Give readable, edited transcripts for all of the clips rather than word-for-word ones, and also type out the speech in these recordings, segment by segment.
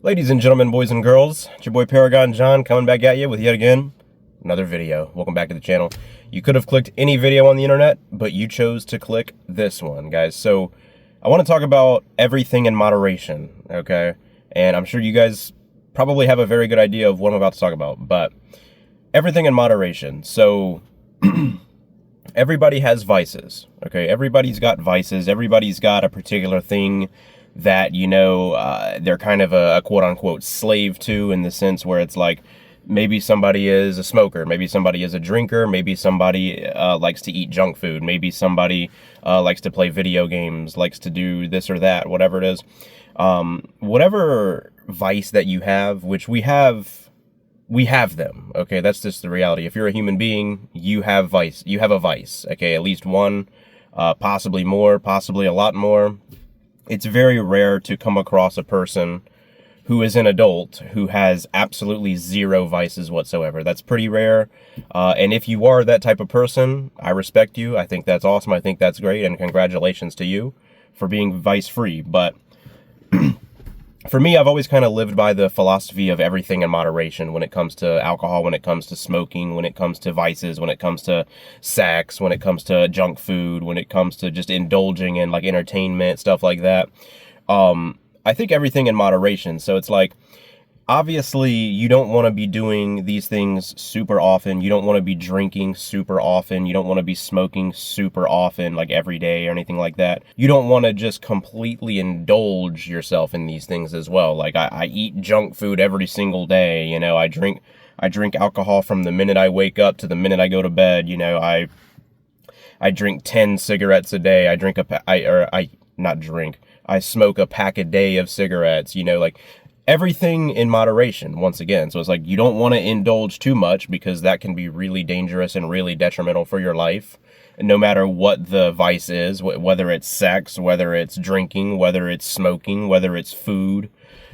Ladies and gentlemen, boys and girls, it's your boy Paragon John coming back at you with yet again another video. Welcome back to the channel. You could have clicked any video on the internet, but you chose to click this one, guys. So I want to talk about everything in moderation, okay? And I'm sure you guys probably have a very good idea of what I'm about to talk about, but everything in moderation. So everybody has vices, okay? Everybody's got vices. Everybody's got a particular thing that, they're kind of a quote-unquote slave to, in the sense where it's like, maybe somebody is a smoker, maybe somebody is a drinker, maybe somebody likes to eat junk food, maybe somebody likes to play video games, likes to do this or that, whatever it is. Whatever vice that you have, which we have them, okay? That's just the reality. If you're a human being, you have a vice, okay? At least one, possibly more, possibly a lot more. It's very rare to come across a person who is an adult who has absolutely zero vices whatsoever. That's pretty rare. And if you are that type of person, I respect you. I think that's awesome. I think that's great. And congratulations to you for being vice-free. But for me, I've always kind of lived by the philosophy of everything in moderation when it comes to alcohol, when it comes to smoking, when it comes to vices, when it comes to sex, when it comes to junk food, when it comes to just indulging in like entertainment, stuff like that. I think everything in moderation. So it's like, obviously you don't want to be doing these things super often. You don't want to be drinking super often. You don't want to be smoking super often, like every day or anything like that. You don't want to just completely indulge yourself in these things as well. Like I eat junk food every single day. I drink alcohol from the minute I wake up to the minute I go to bed. I drink 10 cigarettes a day. I smoke a pack a day of cigarettes, like everything in moderation, once again. So it's like, you don't want to indulge too much, because that can be really dangerous and really detrimental for your life. No matter what the vice is, whether it's sex, whether it's drinking, whether it's smoking, whether it's food,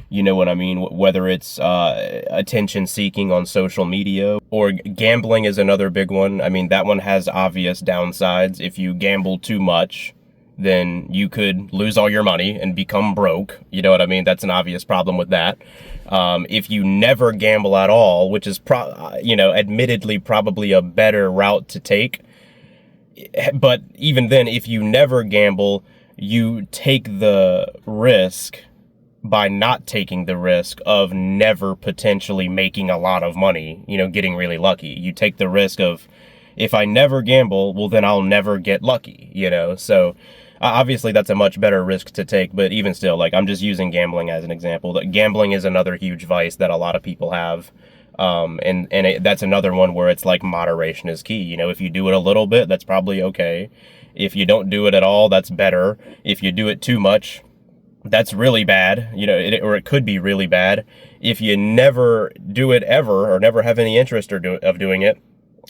you know what I mean? Whether it's attention seeking on social media, or gambling is another big one. I mean, that one has obvious downsides. If you gamble too much, then you could lose all your money and become broke. You know what I mean? That's an obvious problem with that. If you never gamble at all, which is, admittedly probably a better route to take. But even then, if you never gamble, you take the risk by not taking the risk of never potentially making a lot of money, getting really lucky. You take the risk of, if I never gamble, well, then I'll never get lucky, So obviously that's a much better risk to take, but even still, like, I'm just using gambling as an example. That gambling is another huge vice that a lot of people have. That's another one where it's like moderation is key. If you do it a little bit, that's probably okay. If you don't do it at all, that's better. If you do it too much, that's really bad, or it could be really bad. If you never do it ever, or never have any interest of doing it,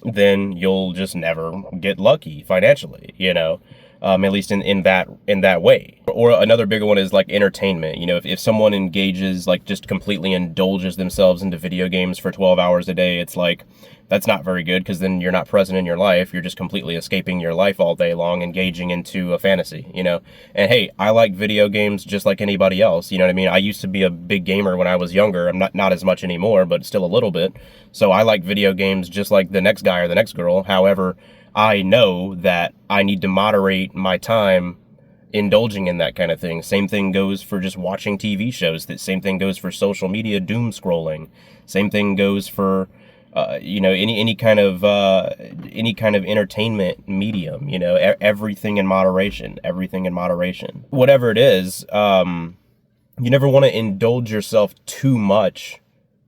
then you'll just never get lucky financially, at least in that way. Or another bigger one is like entertainment. If someone engages, like, just completely indulges themselves into video games for 12 hours a day, it's like, that's not very good, because then you're not present in your life. You're just completely escaping your life all day long, engaging into a fantasy, And hey, I like video games just like anybody else, you know what I mean? I used to be a big gamer when I was younger. I'm not as much anymore, but still a little bit. So I like video games just like the next guy or the next girl. However, I know that I need to moderate my time indulging in that kind of thing. Same thing goes for just watching TV shows. That same thing goes for social media doom scrolling. Same thing goes for any kind of entertainment medium. Everything in moderation. Everything in moderation. Whatever it is, you never want to indulge yourself too much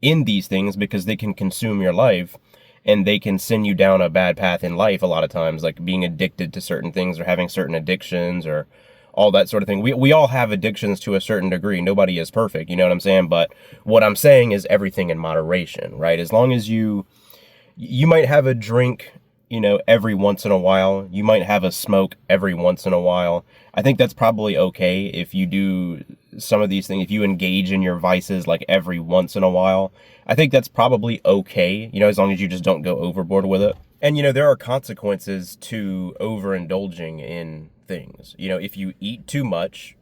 in these things, because they can consume your life. And they can send you down a bad path in life a lot of times, like being addicted to certain things, or having certain addictions, or all that sort of thing. We all have addictions to a certain degree. Nobody is perfect, you know what I'm saying? But what I'm saying is everything in moderation, right? As long as you might have a drink, every once in a while. You might have a smoke every once in a while. I think that's probably okay if you do some of these things. If you engage in your vices like every once in a while, I think that's probably okay, as long as you just don't go overboard with it. And, there are consequences to overindulging in things. If you eat too much,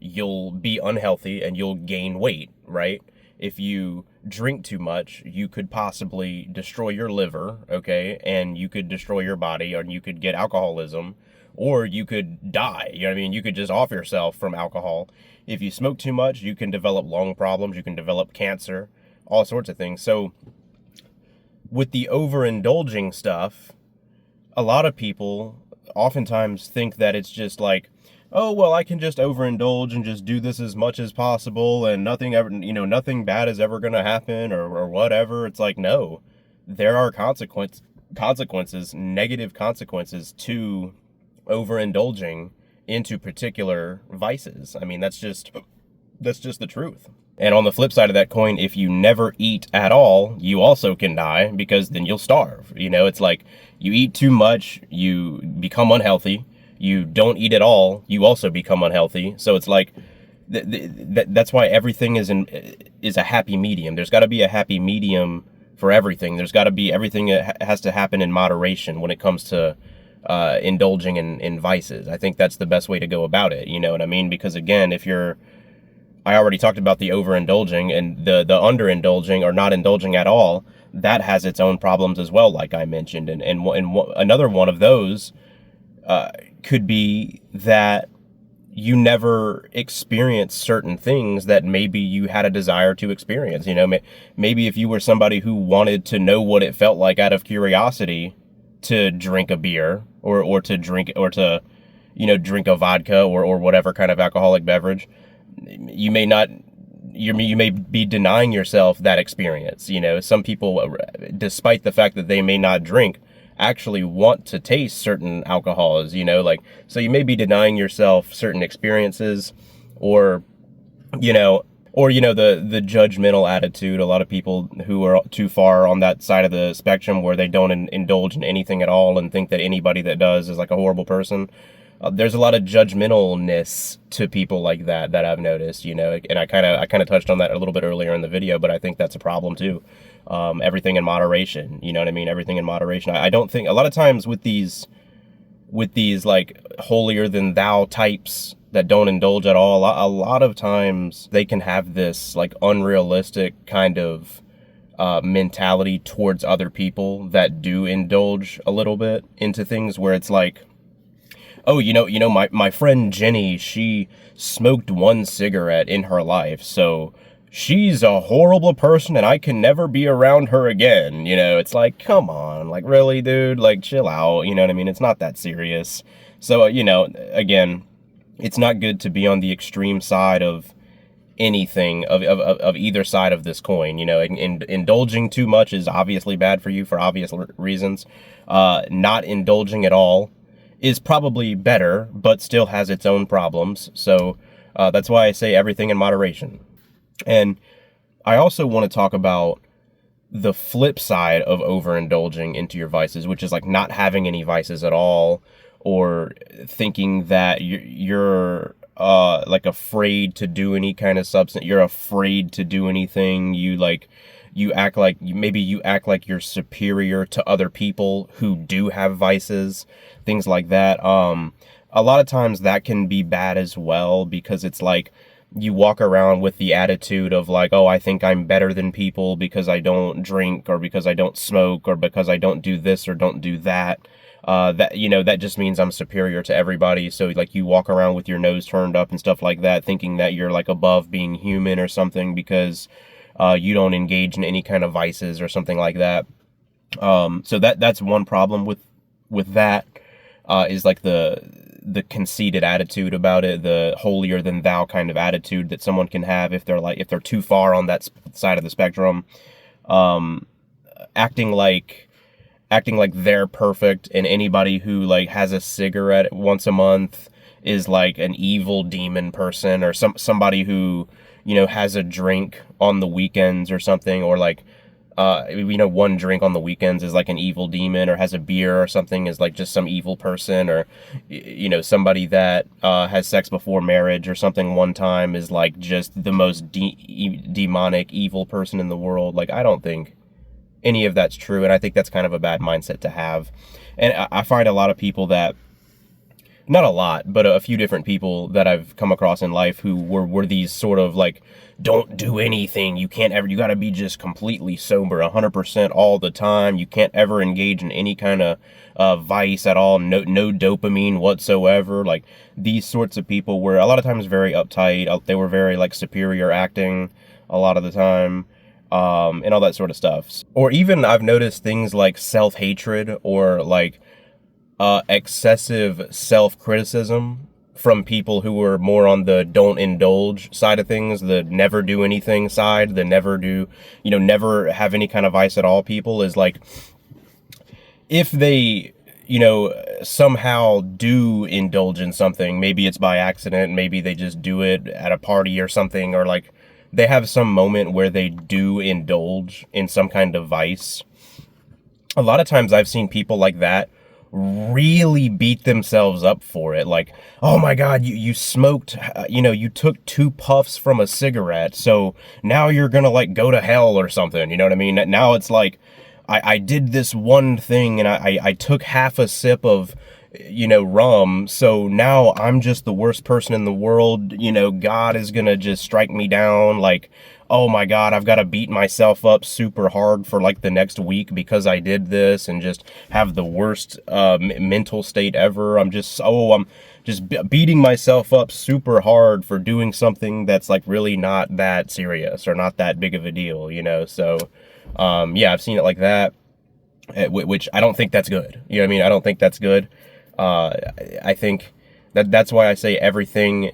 you'll be unhealthy and you'll gain weight, right? If you drink too much, you could possibly destroy your liver, okay? And you could destroy your body, or you could get alcoholism, or you could die. You know what I mean? You could just off yourself from alcohol. If you smoke too much, you can develop lung problems, you can develop cancer, all sorts of things. So with the overindulging stuff, a lot of people oftentimes think that it's just like, oh, well, I can just overindulge and just do this as much as possible and nothing ever, nothing bad is ever going to happen, or whatever. It's like, no, there are consequences, negative consequences to overindulging into particular vices. I mean, that's just the truth. And on the flip side of that coin, if you never eat at all, you also can die, because then you'll starve. It's like you eat too much, you become unhealthy. You don't eat at all, you also become unhealthy. So it's like that's why everything is a happy medium. There's got to be a happy medium for everything. There's got to be everything has to happen in moderation when it comes to indulging in vices. I think that's the best way to go about it. You know what I mean? Because again, I already talked about the overindulging, and the underindulging or not indulging at all. That has its own problems as well, like I mentioned. And another one of those could be that you never experience certain things that maybe you had a desire to experience. Maybe if you were somebody who wanted to know what it felt like out of curiosity to drink a beer or to drink a vodka or whatever kind of alcoholic beverage, you may be denying yourself that experience. Some people, despite the fact that they may not drink, actually want to taste certain alcohols, so you may be denying yourself certain experiences, or the judgmental attitude. A lot of people who are too far on that side of the spectrum where they don't indulge in anything at all and think that anybody that does is like a horrible person. There's a lot of judgmentalness to people like that I've noticed, and I kind of touched on that a little bit earlier in the video, but I think that's a problem too. Everything in moderation, you know what I mean? Everything in moderation. I don't think a lot of times with these like holier than thou types that don't indulge at all, a lot of times they can have this like unrealistic kind of mentality towards other people that do indulge a little bit into things, where it's like, oh, my friend Jenny, she smoked one cigarette in her life, so she's a horrible person and I can never be around her again. It's like, come on, like, really, dude, like, chill out. You know what I mean? It's not that serious. So, again, it's not good to be on the extreme side of anything, of either side of this coin. Indulging too much is obviously bad for you for obvious reasons. Not indulging at all is probably better, but still has its own problems. So that's why I say everything in moderation. And I also want to talk about the flip side of overindulging into your vices, which is like not having any vices at all, or thinking that you're like afraid to do any kind of substance. You're afraid to do anything. You act like you're superior to other people who do have vices, things like that. A lot of times that can be bad as well, because it's like you walk around with the attitude of like, oh, I think I'm better than people because I don't drink, or because I don't smoke, or because I don't do this or don't do that. That just means I'm superior to everybody. So like you walk around with your nose turned up and stuff like that, thinking that you're like above being human or something because you don't engage in any kind of vices or something like that. So that's one problem with that, is like the conceited attitude about it, the holier than thou kind of attitude that someone can have if they're too far on that side of the spectrum, acting like they're perfect, and anybody who like has a cigarette once a month is like an evil demon person, or somebody who has a drink on the weekends or something, or like one drink on the weekends is like an evil demon, or has a beer or something is like just some evil person, or somebody that has sex before marriage or something one time is like just the most demonic evil person in the world. Like, I don't think any of that's true, and I think that's kind of a bad mindset to have. And I find a lot of people that not a lot, but a few different people that I've come across in life who were these sort of like, don't do anything. You can't ever, you got to be just completely sober 100% all the time. You can't ever engage in any kind of vice at all. No dopamine whatsoever. Like these sorts of people were a lot of times very uptight. They were very like superior acting a lot of the time. And all that sort of stuff. Or even I've noticed things like self-hatred or like excessive self-criticism from people who are more on the don't indulge side of things, the never do anything side, the never do, never have any kind of vice at all people is like, if they, somehow do indulge in something, maybe it's by accident, maybe they just do it at a party or something, or like they have some moment where they do indulge in some kind of vice. A lot of times I've seen people like that really beat themselves up for it. Like, oh my God, you smoked, you took 2 puffs from a cigarette, so now you're gonna like go to hell or something. You know what I mean? Now it's like, I did this one thing and I took half a sip of, rum, so now I'm just the worst person in the world. God is gonna just strike me down. Like, oh my God, I've got to beat myself up super hard for like the next week because I did this, and just have the worst mental state ever. I'm just beating myself up super hard for doing something that's like really not that serious or not that big of a deal, So, yeah, I've seen it like that, which I don't think that's good. You know what I mean? I don't think that's good. I think that's why I say everything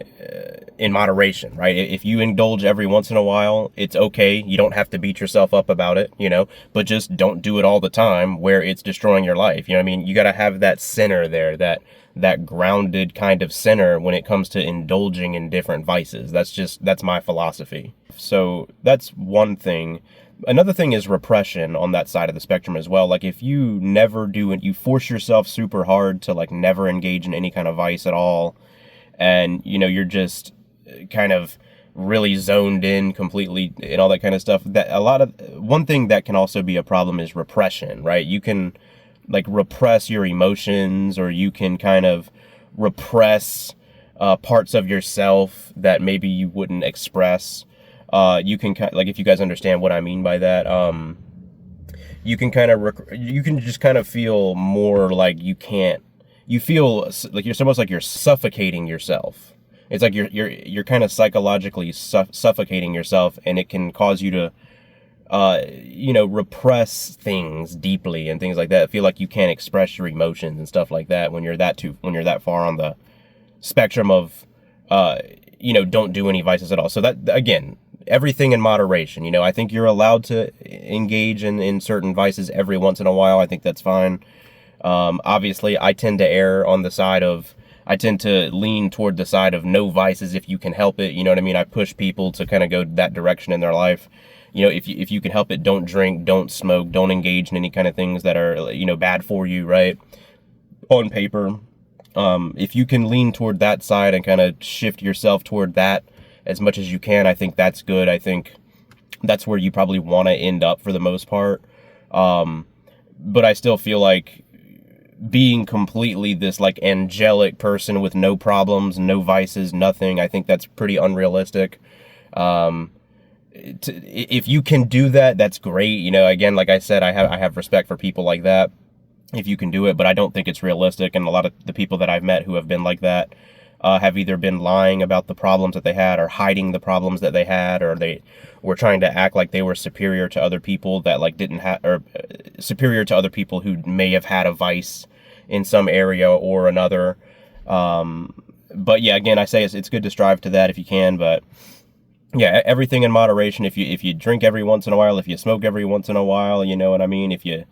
in moderation, right? If you indulge every once in a while, it's okay. You don't have to beat yourself up about it, but just don't do it all the time where it's destroying your life. You know what I mean? You got to have that center there, that grounded kind of center when it comes to indulging in different vices. That's my philosophy. So that's one thing. Another thing is repression on that side of the spectrum as well. Like if you never do it, you force yourself super hard to like never engage in any kind of vice at all, and you're just kind of really zoned in completely and all that kind of stuff. One thing that can also be a problem is repression, right? You can like repress your emotions, or you can kind of repress parts of yourself that maybe you wouldn't express. You can like, if you guys understand what I mean by that, you can just kind of feel more like you feel like it's almost like you're suffocating yourself. It's like you're kind of psychologically suffocating yourself, and it can cause you to, repress things deeply and things like that. Feel like you can't express your emotions and stuff like that when you're that far on the spectrum of, don't do any vices at all. So that, again, everything in moderation. I think you're allowed to engage in certain vices every once in a while. I think that's fine. Obviously, I tend to lean toward the side of no vices if you can help it. You know what I mean? I push people to kind of go that direction in their life. If you can help it, don't drink, don't smoke, don't engage in any kind of things that are, bad for you, right? On paper. If you can lean toward that side and kind of shift yourself toward that as much as you can, I think that's good. I think that's where you probably want to end up for the most part. But I still feel like being completely this like angelic person with no problems, no vices, nothing, I think that's pretty unrealistic. If you can do that, that's great. Again, like I said, I have respect for people like that if you can do it, but I don't think it's realistic. And a lot of the people that I've met who have been like that have either been lying about the problems that they had, or hiding the problems that they had, or they were trying to act like they were superior to other people that like didn't have, or superior to other people who may have had a vice in some area or another. But yeah, again, I say it's good to strive to that if you can, but yeah, everything in moderation. If you drink every once in a while, if you smoke every once in a while, you know what I mean? If you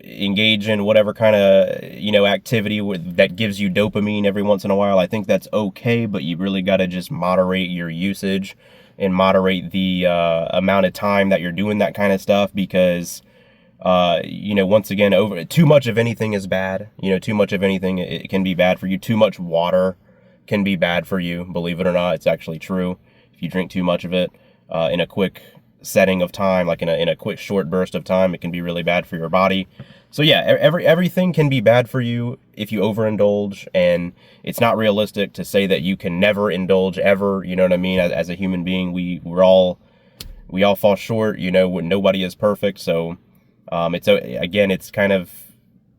engage in whatever kind of, activity that gives you dopamine every once in a while, I think that's okay, but you really got to just moderate your usage and moderate the amount of time that you're doing that kind of stuff, because once again, too much of anything is bad. Too much of anything, it can be bad for you. Too much water can be bad for you, believe it or not. It's actually true. If you drink too much of it in a quick setting of time, like in a quick short burst of time, it can be really bad for your body. So yeah, everything can be bad for you if you overindulge, and it's not realistic to say that you can never indulge ever. You know what I mean? As a human being, we all fall short. You know, nobody is perfect. So it's kind of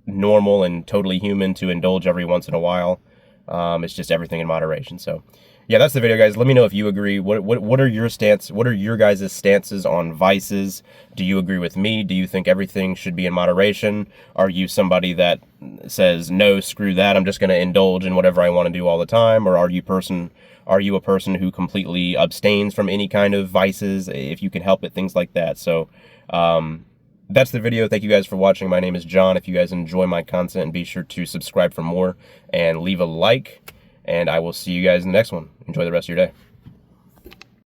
normal and totally human to indulge every once in a while. It's just everything in moderation. So yeah, that's the video, guys. Let me know if you agree. What are your stance? What are your guys' stances on vices? Do you agree with me? Do you think everything should be in moderation? Are you somebody that says, no, screw that, I'm just going to indulge in whatever I want to do all the time? Or are you a person who completely abstains from any kind of vices, if you can help it, things like that? So that's the video. Thank you guys for watching. My name is John. If you guys enjoy my content, be sure to subscribe for more and leave a like. And I will see you guys in the next one. Enjoy the rest of your day.